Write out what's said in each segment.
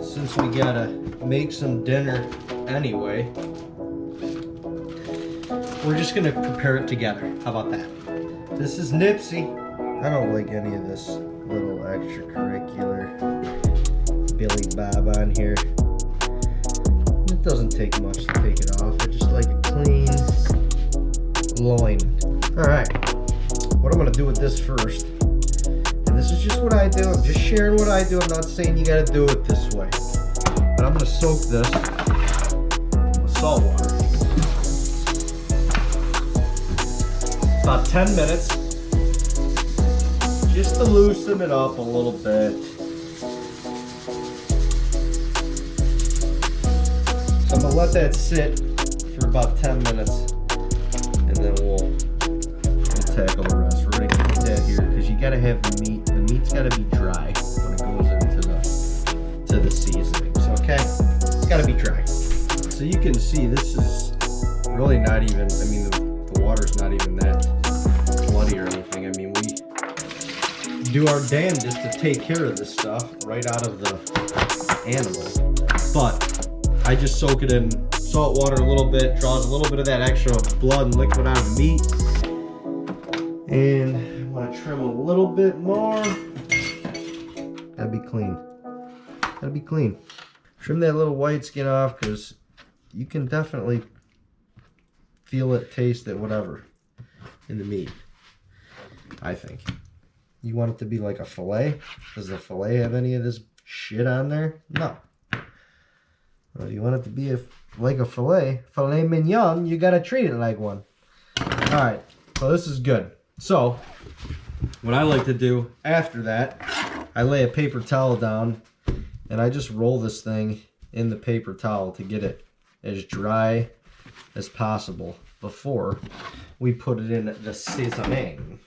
since we gotta make some dinner anyway, we're just gonna prepare it together. How about that? This is Nipsey. I don't like any of this little extracurricular Billy Bob on here. It doesn't take much to take it off. I just like a clean loin. Alright, what I'm gonna do with this first, and this is just what I do, I'm just sharing what I do, I'm not saying you gotta do it this way. But I'm gonna soak this with salt water. About 10 minutes, just to loosen it up a little bit. So I'm gonna let that sit for about 10 minutes, and then we'll tackle the rest. We're gonna keep that here because you gotta have the meat. The meat's gotta be dry when it goes into the seasonings. Okay, it's gotta be dry. So you can see this is really not even. I mean, the water's not even that bloody or anything. I mean, we do our damnedest to take care of this stuff right out of the animal, but I just soak it in salt water a little bit, draws a little bit of that extra blood and liquid out of the meat. And I want to trim a little bit more. Gotta be clean. Gotta be clean. Trim that little white skin off because you can definitely feel it, taste it, whatever in the meat. I think. You want it to be like a fillet? Does the fillet have any of this shit on there? No. Well, you want it to be like a filet mignon, you gotta treat it like one. Alright, so this is good. So, what I like to do after that, I lay a paper towel down and I just roll this thing in the paper towel to get it as dry as possible before we put it in the seasoning.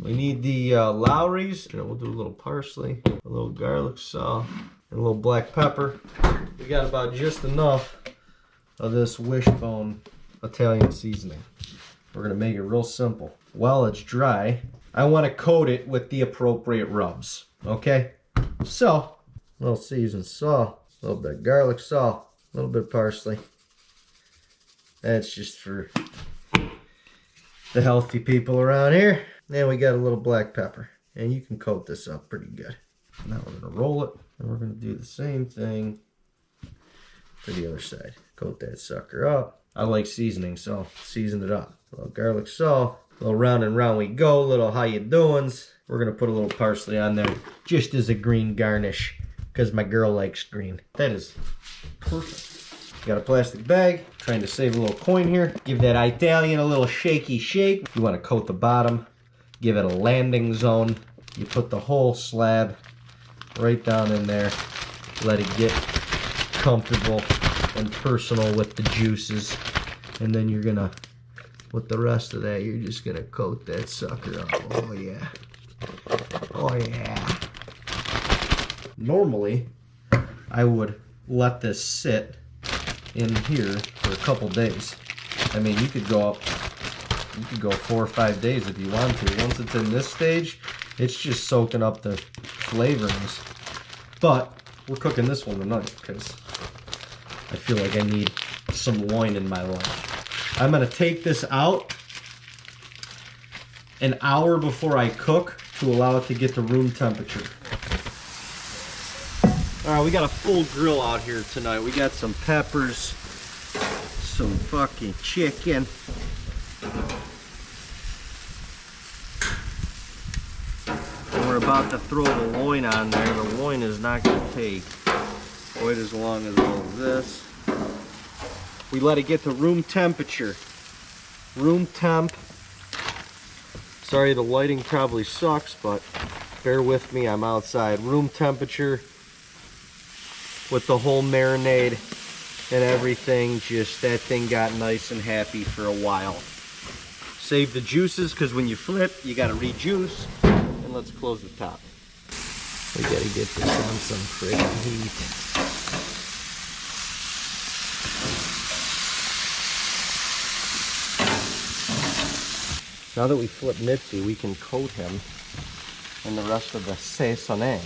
We need the Lowry's. We'll do a little parsley, a little garlic salt, and a little black pepper. We got about just enough of this wishbone Italian seasoning. We're gonna make it real simple. While it's dry, I want to coat it with the appropriate rubs. Okay? So, a little seasoned salt, a little bit of garlic salt, a little bit of parsley. That's just for the healthy people around here. Then we got a little black pepper. And you can coat this up pretty good. Now we're going to roll it, and we're going to do the same thing to the other side. Coat that sucker up. I like seasoning, so season it up. A little garlic salt. A little round and round we go, little how you doings. We're gonna put a little parsley on there just as a green garnish because my girl likes green. That is perfect. Got a plastic bag, trying to save a little coin here. Give that Italian a little shaky shake. You want to coat the bottom, give it a landing zone. You put the whole slab right down in there. Let it get comfortable and personal with the juices. And then you're gonna, with the rest of that, you're just gonna coat that sucker up. Oh yeah. Oh yeah. Normally, I would let this sit in here for a couple days. I mean, you could go 4 or 5 days if you want to. Once it's in this stage, it's just soaking up the flavorings. But we're cooking this one tonight because I feel like I need some loin in my life. I'm going to take this out an hour before I cook to allow it to get to room temperature. Alright, we got a full grill out here tonight. We got some peppers, some fucking chicken. And we're about to throw the loin on there. The loin is not going to take quite as long as all of this. We let it get to room temperature. Room temp. Sorry, the lighting probably sucks, but bear with me, I'm outside. Room temperature with the whole marinade and everything. Just that thing got nice and happy for a while. Save the juices, because when you flip, you gotta rejuice. And let's close the top. We gotta get this on some friggin' heat. Now that we flip Nipsy, we can coat him in the rest of the seasoning.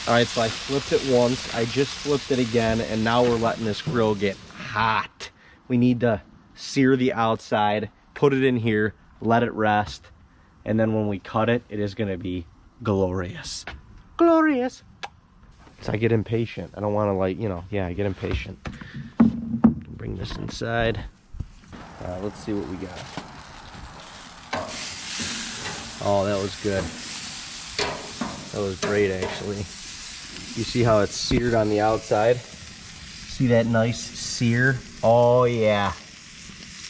All right, so I flipped it once. I just flipped it again, and now we're letting this grill get hot. We need to sear the outside, put it in here, let it rest, and then when we cut it, it is gonna be glorious. Glorious. So I get impatient. I don't wanna like, you know, yeah, I get impatient. Bring this inside. Let's see what we got. Oh, that was good. That was great, actually. You see how it's seared on the outside? See that nice sear? Oh yeah.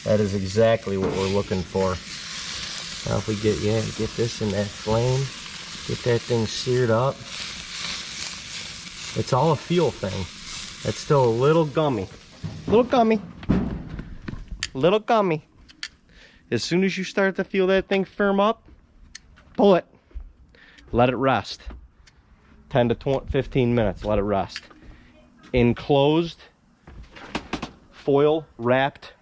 That is exactly what we're looking for. Now if we get this in that flame, get that thing seared up. It's all a feel thing. It's still a little gummy. Little gummy. Little gummy. As soon as you start to feel that thing firm up, pull it. Let it rest. 10 to 15 minutes, let it rest. Enclosed, foil wrapped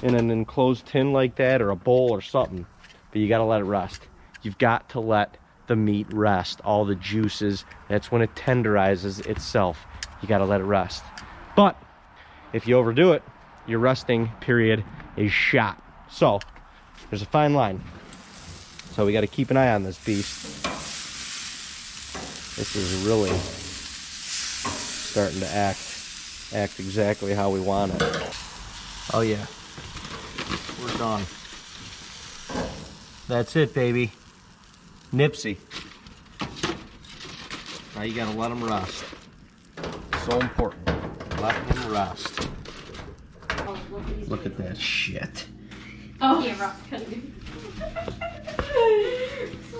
in an enclosed tin like that, or a bowl or something, but you gotta let it rest. You've got to let the meat rest, all the juices. That's when it tenderizes itself. You gotta let it rest. But if you overdo it, your resting period is shot. So there's a fine line. So we gotta keep an eye on this beast. This is really starting to act exactly how we want it. Oh yeah, we're done. That's it, baby. Nipsy. Now you gotta let them rest. So important. Let them rest. Look at that shit. Oh yeah, rock.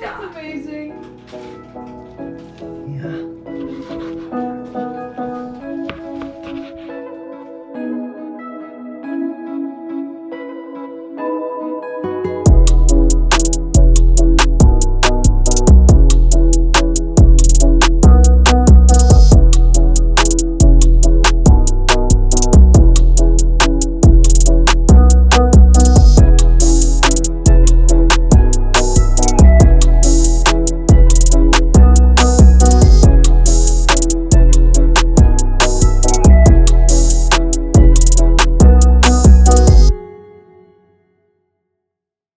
That's amazing.